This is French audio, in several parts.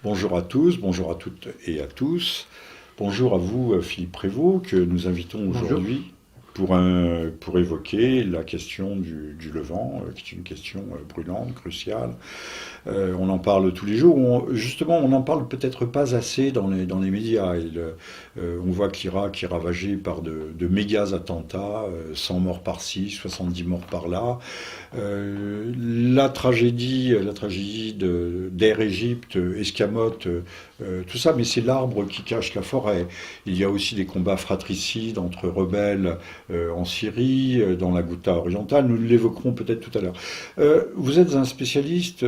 Bonjour à tous, bonjour à toutes et à tous. Bonjour à vous, Philippe Prévost, que nous invitons aujourd'hui pour évoquer la question du Levant, qui est une question brûlante, cruciale. On en parle tous les jours. Justement, on n'en parle peut-être pas assez dans les médias. On voit que l'Irak est ravagé par de méga attentats, 100 morts par-ci, 70 morts par-là. La tragédie d'Air Égypte, Escamote, tout ça, mais c'est l'arbre qui cache la forêt. Il y a aussi des combats fratricides entre rebelles en Syrie, dans la Ghouta orientale. Nous l'évoquerons peut-être tout à l'heure. Vous êtes un spécialiste,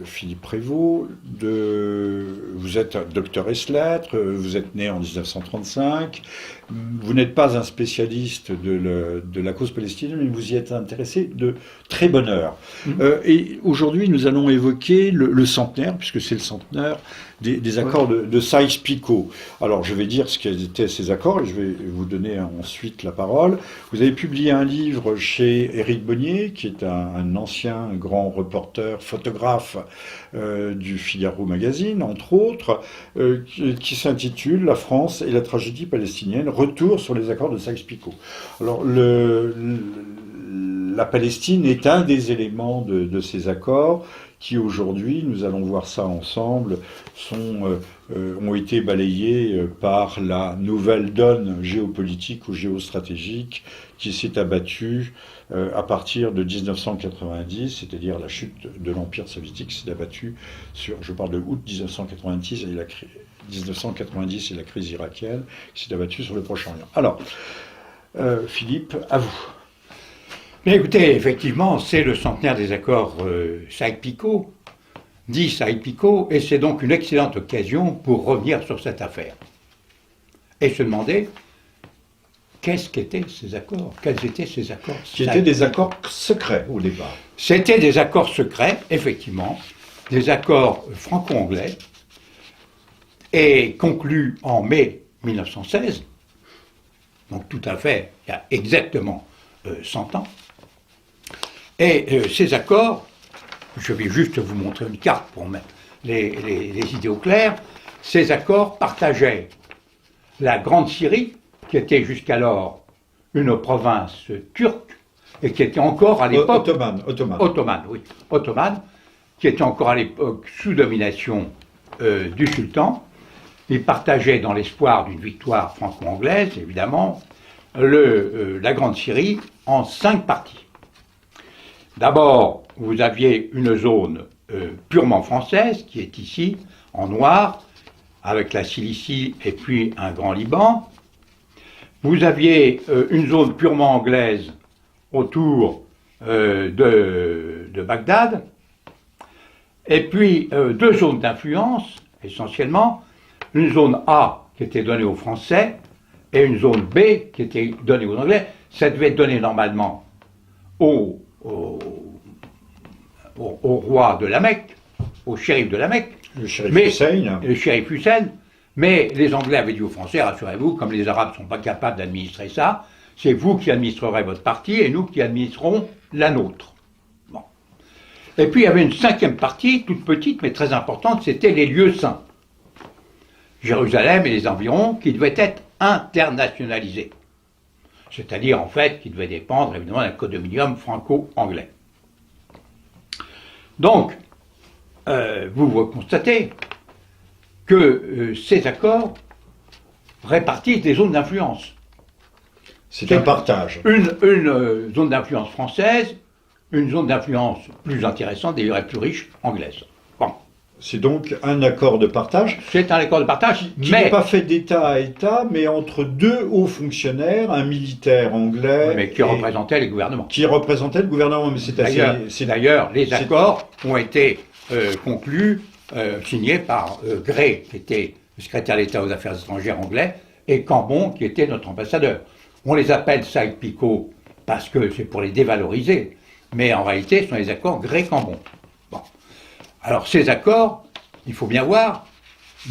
Philippe Prévost, vous êtes docteur ès lettres, vous êtes né en 1935. Vous n'êtes pas un spécialiste de la cause palestinienne, mais vous y êtes intéressé de très bonne heure. Et aujourd'hui, nous allons évoquer le centenaire, puisque c'est le centenaire des accords de Sykes-Picot. Alors, je vais dire ce qu'étaient ces accords, et je vais vous donner ensuite la parole. Vous avez publié un livre chez Éric Bonnier, qui est un ancien grand reporter, photographe du Figaro Magazine, entre autres, qui s'intitule « La France et la tragédie palestinienne, retour sur les accords de Sykes-Picot ». Alors, la Palestine est un des éléments de ces accords qui aujourd'hui, nous allons voir ça ensemble, ont été balayés par la nouvelle donne géopolitique ou géostratégique qui s'est abattue à partir de 1990, c'est-à-dire la chute de l'Empire soviétique s'est abattue sur, je parle de août 1990 et la crise irakienne qui s'est abattue sur le Proche-Orient. Alors, Philippe, à vous. Bien écoutez, effectivement, c'est le centenaire des accords Sykes-Picot, dit Sykes-Picot, et c'est donc une excellente occasion pour revenir sur cette affaire. Et se demander, qu'est-ce qu'étaient ces accords? Quels étaient ces accords? Qui étaient des accords secrets au départ. C'était des accords secrets, effectivement, des accords franco-anglais, et conclus en mai 1916, donc tout à fait, il y a exactement 100 ans. Et ces accords, je vais juste vous montrer une carte pour mettre les idées au clair, ces accords partageaient la Grande Syrie, qui était jusqu'alors une province turque, et qui était encore à l'époque... Ottomane, qui était encore à l'époque sous domination du sultan. Ils partageaient, dans l'espoir d'une victoire franco-anglaise, évidemment, la Grande Syrie en 5 parties. D'abord, vous aviez une zone purement française, qui est ici, en noir, avec la Cilicie et puis un grand Liban. Vous aviez une zone purement anglaise autour de Bagdad. Et puis 2 zones d'influence, essentiellement. Une zone A qui était donnée aux Français et une zone B qui était donnée aux Anglais. Ça devait être donné normalement au roi de la Mecque, au shérif de la Mecque. Le shérif Hussein. Mais les Anglais avaient dit aux Français, rassurez-vous, comme les Arabes ne sont pas capables d'administrer ça, c'est vous qui administrerez votre partie et nous qui administrerons la nôtre. Bon. Et puis il y avait une 5e partie, toute petite mais très importante, c'était les lieux saints. Jérusalem et les environs, qui devaient être internationalisés. C'est-à-dire, en fait, qui devaient dépendre, évidemment, d'un condominium franco-anglais. Donc, vous constatez que ces accords répartissent des zones d'influence. C'est un partage. Une zone d'influence française, une zone d'influence plus intéressante, d'ailleurs et plus riche, anglaise. Bon. C'est donc un accord de partage. C'est un accord de partage, qui n'est pas fait d'État à État, mais entre 2 hauts fonctionnaires, un militaire anglais... Mais qui représentait les gouvernements. Qui représentait le gouvernement, mais c'est assez... D'ailleurs, les accords ont été conclus, signés par Grey, qui était le secrétaire d'État aux Affaires étrangères anglais, et Cambon, qui était notre ambassadeur. On les appelle Sykes-Picot parce que c'est pour les dévaloriser, mais en réalité, ce sont les accords Grey-Cambon. Bon. Alors ces accords, il faut bien voir,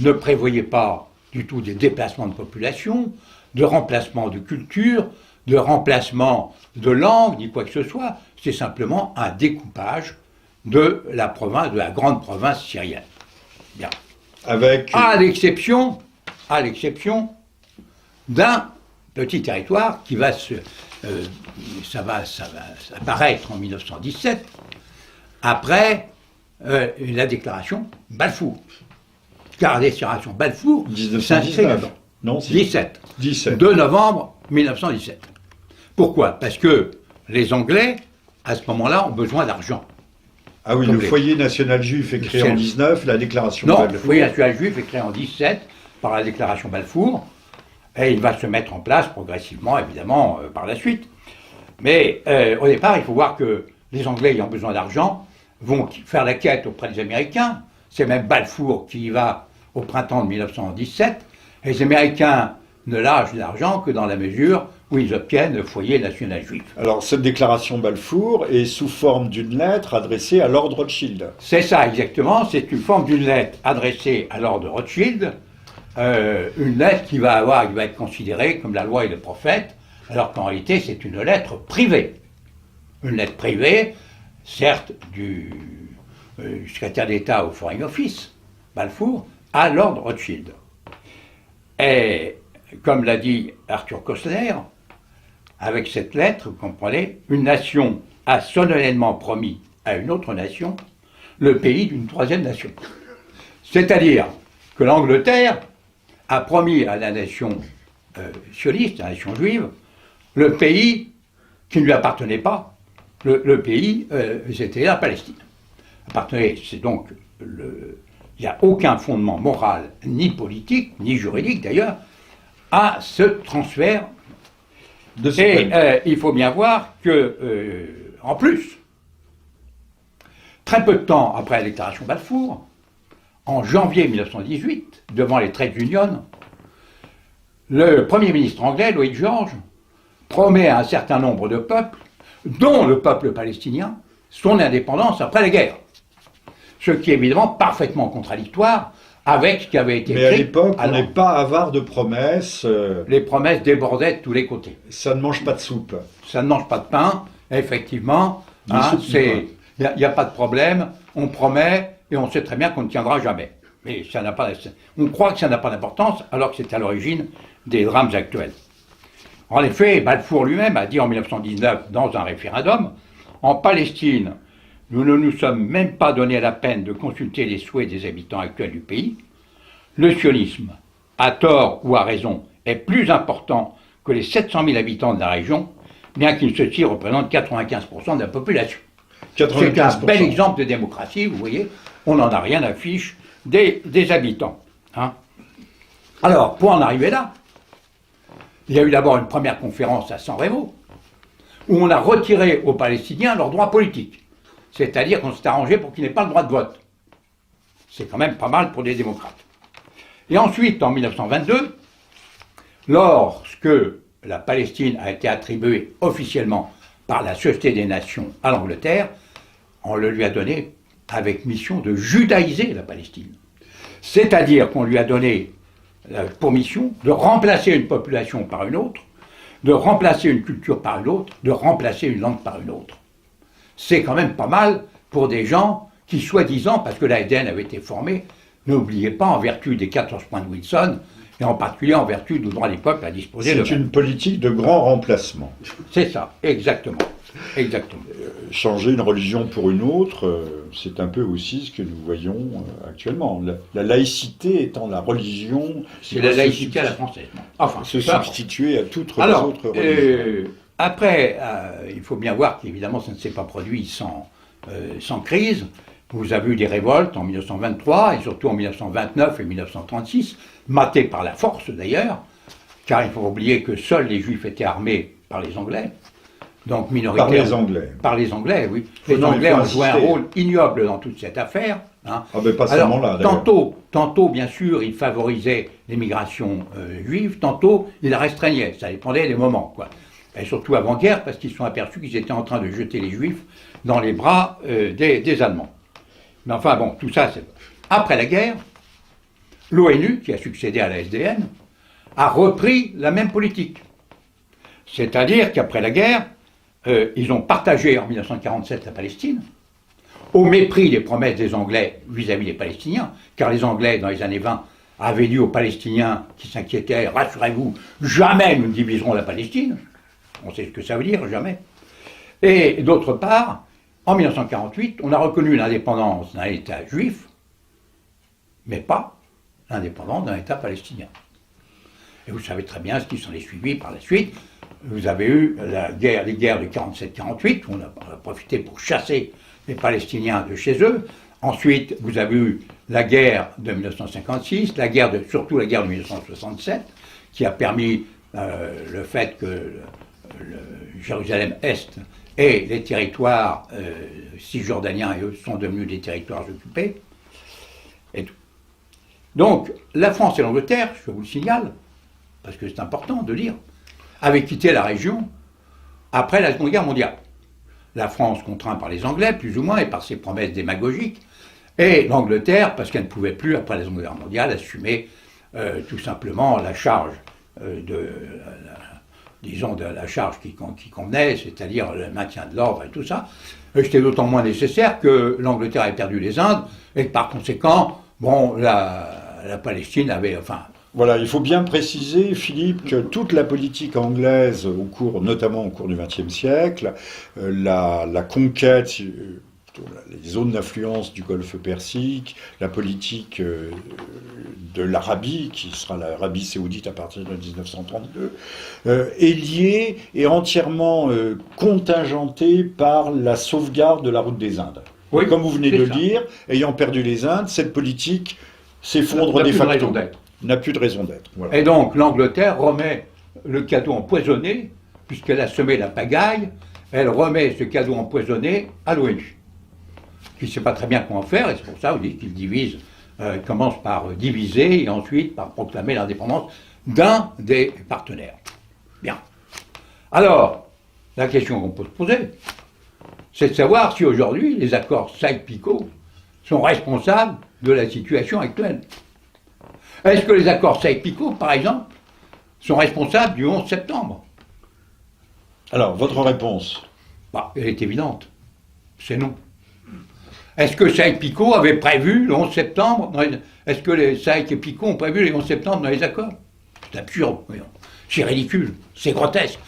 ne prévoyaient pas du tout des déplacements de population, de remplacement de culture, de remplacement de langue, ni quoi que ce soit. C'est simplement un découpage de la province, de la grande province syrienne. Bien. Avec... à l'exception d'un petit territoire qui va ça va apparaître en 1917, après la déclaration Balfour. Car la déclaration Balfour 1919. Non, 17. 17. 2 novembre 1917. Pourquoi? Parce que les Anglais, à ce moment-là, ont besoin d'argent. Ah oui, Donc, le foyer national juif est créé en 19, la déclaration Non, Balfour. le foyer national juif est créé en 17 par la déclaration Balfour, et il va se mettre en place progressivement, évidemment, par la suite. Mais au départ, il faut voir que les Anglais ayant besoin d'argent vont faire la quête auprès des Américains. C'est même Balfour qui y va au printemps de 1917. Et les Américains ne lâchent l'argent que dans la mesure où ils obtiennent le foyer national juif. Alors, cette déclaration Balfour est sous forme d'une lettre adressée à Lord Rothschild. C'est ça, exactement. C'est une forme d'une lettre adressée à Lord Rothschild, une lettre qui va être considérée comme la loi et le prophète, alors qu'en réalité, c'est une lettre privée. Une lettre privée, certes, du secrétaire d'État au Foreign Office, Balfour, à Lord Rothschild. Et, comme l'a dit Arthur Koestler, avec cette lettre, vous comprenez, une nation a solennellement promis à une autre nation le pays d'une troisième nation. C'est-à-dire que l'Angleterre a promis à la nation sioniste, à la nation juive, le pays qui ne lui appartenait pas. Le pays, c'était la Palestine. C'est donc il n'y a aucun fondement moral, ni politique, ni juridique d'ailleurs, à ce transfert. Il faut bien voir que, en plus, très peu de temps après la déclaration Balfour, en janvier 1918, devant les Trade Unions, le Premier ministre anglais, Lloyd George, promet à un certain nombre de peuples, dont le peuple palestinien, son indépendance après la guerre. Ce qui est évidemment parfaitement contradictoire avec ce qui avait été fait. Mais à l'époque, on n'est pas avare de promesses. Les promesses débordaient de tous les côtés. Ça ne mange pas de soupe. Ça ne mange pas de pain, effectivement. Il n'y a pas de problème, on promet et on sait très bien qu'on ne tiendra jamais. Mais ça n'a pas, on croit que ça n'a pas d'importance alors que c'est à l'origine des drames actuels. En effet, Balfour lui-même a dit en 1919 dans un référendum, en Palestine, nous ne nous sommes même pas donné la peine de consulter les souhaits des habitants actuels du pays. Le sionisme, à tort ou à raison, est plus important que les 700 000 habitants de la région, bien qu'il ceux-ci représentent 95% de la population. 95%. C'est un bel exemple de démocratie, vous voyez, on n'en a rien à fiche des habitants. Hein. Alors, pour en arriver là, il y a eu d'abord une première conférence à San Remo, où on a retiré aux Palestiniens leurs droits politiques. C'est-à-dire qu'on s'est arrangé pour qu'ils n'aient pas le droit de vote. C'est quand même pas mal pour des démocrates. Et ensuite, en 1922, lorsque la Palestine a été attribuée officiellement par la Société des Nations à l'Angleterre, on le lui a donné avec mission de judaïser la Palestine. C'est-à-dire qu'on lui a donné pour mission de remplacer une population par une autre, de remplacer une culture par une autre, de remplacer une langue par une autre. C'est quand même pas mal pour des gens qui, soi-disant, parce que l'ADN avait été formé, n'oubliez pas, en vertu des 14 points de Wilson, et en particulier en vertu du droit des peuples à disposer de... C'est une politique de grand remplacement. C'est ça, exactement. Exactement. Changer une religion pour une autre, c'est un peu aussi ce que nous voyons actuellement. La laïcité étant la religion... C'est la laïcité à la française. Enfin, se substituer à toutes les autres religions. Après, il faut bien voir qu'évidemment ça ne s'est pas produit sans crise. Vous avez eu des révoltes en 1923 et surtout en 1929 et 1936, matées par la force d'ailleurs, car il faut oublier que seuls les Juifs étaient armés par les Anglais. Donc minoritaire. Par les Anglais. Par les Anglais, oui. Les Anglais ont joué un rôle ignoble dans toute cette affaire. Hein. Ah ben pas seulement là, d'ailleurs. Tantôt, bien sûr, ils favorisaient l'immigration juive, tantôt, ils la restreignaient. Ça dépendait des moments, quoi. Et surtout avant-guerre, parce qu'ils se sont aperçus qu'ils étaient en train de jeter les Juifs dans les bras des Allemands. Mais enfin, bon, tout ça, c'est... Après la guerre, l'ONU, qui a succédé à la SDN, a repris la même politique. C'est-à-dire qu'après la guerre, ils ont partagé en 1947 la Palestine, au mépris des promesses des Anglais vis-à-vis des Palestiniens, car les Anglais, dans les années 20, avaient dit aux Palestiniens qui s'inquiétaient, rassurez-vous, jamais nous ne diviserons la Palestine. On sait ce que ça veut dire, jamais. Et d'autre part, en 1948, on a reconnu l'indépendance d'un État juif, mais pas l'indépendance d'un État palestinien. Et vous savez très bien ce qui s'en est suivi par la suite. Vous avez eu les guerres de 47-48, où on a profité pour chasser les Palestiniens de chez eux. Ensuite, vous avez eu la guerre de 1956, surtout la guerre de 1967, qui a permis le fait que le Jérusalem-Est et les territoires cisjordaniens, eux, sont devenus des territoires occupés. Et tout. Donc, la France et l'Angleterre, je vous le signale, parce que c'est important de lire, avaient quitté la région après la Seconde Guerre mondiale. La France contrainte par les Anglais, plus ou moins, et par ses promesses démagogiques, et l'Angleterre, parce qu'elle ne pouvait plus, après la Seconde Guerre mondiale, assumer tout simplement la charge de la charge qui convenait, c'est-à-dire le maintien de l'ordre et tout ça. C'était d'autant moins nécessaire que l'Angleterre avait perdu les Indes, et que par conséquent, bon, la Palestine avait, enfin... Voilà, il faut bien préciser, Philippe, que toute la politique anglaise, notamment au cours du XXe siècle, la conquête, les zones d'influence du Golfe Persique, la politique de l'Arabie, qui sera l'Arabie saoudite à partir de 1932, est liée et entièrement contingentée par la sauvegarde de la route des Indes. Oui, et comme vous venez de le dire, ayant perdu les Indes, cette politique s'effondre de facto. N'a plus de raison d'être. Voilà. Et donc l'Angleterre remet le cadeau empoisonné, puisqu'elle a semé la pagaille, elle remet ce cadeau empoisonné à l'ONU, qui ne sait pas très bien comment faire, et c'est pour ça qu'on dit qu'il divise, commence par diviser, et ensuite par proclamer l'indépendance d'un des partenaires. Bien. Alors, la question qu'on peut se poser, c'est de savoir si aujourd'hui les accords Sykes-Picot sont responsables de la situation actuelle. Est-ce que les accords Sykes-Picot, par exemple, sont responsables du 11 septembre? Alors, votre réponse? Elle est évidente. C'est non. Est-ce que Sykes-Picot avait prévu le 11 septembre Est-ce que les Sykes et Picot ont prévu le 11 septembre dans les accords? C'est absurde. C'est ridicule. C'est grotesque.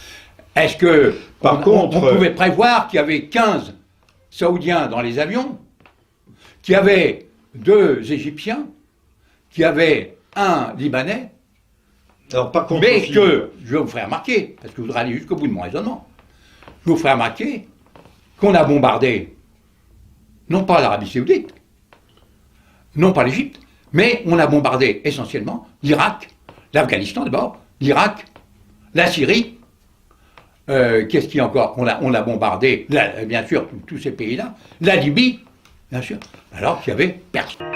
Est-ce que on pouvait prévoir qu'il y avait 15 Saoudiens dans les avions, qu'il y avait 2 Égyptiens, qu'il y avait un Libanais, alors, pas contre mais que, je vais vous faire remarquer, parce que je voudrais aller jusqu'au bout de mon raisonnement, je vais vous faire remarquer qu'on a bombardé, non pas l'Arabie Saoudite, non pas l'Égypte, mais on a bombardé essentiellement l'Irak, l'Afghanistan d'abord, l'Irak, la Syrie, qu'est-ce qu'il y a encore? On a bombardé, bien sûr, tous ces pays-là, la Libye, bien sûr, alors qu'il y avait personne.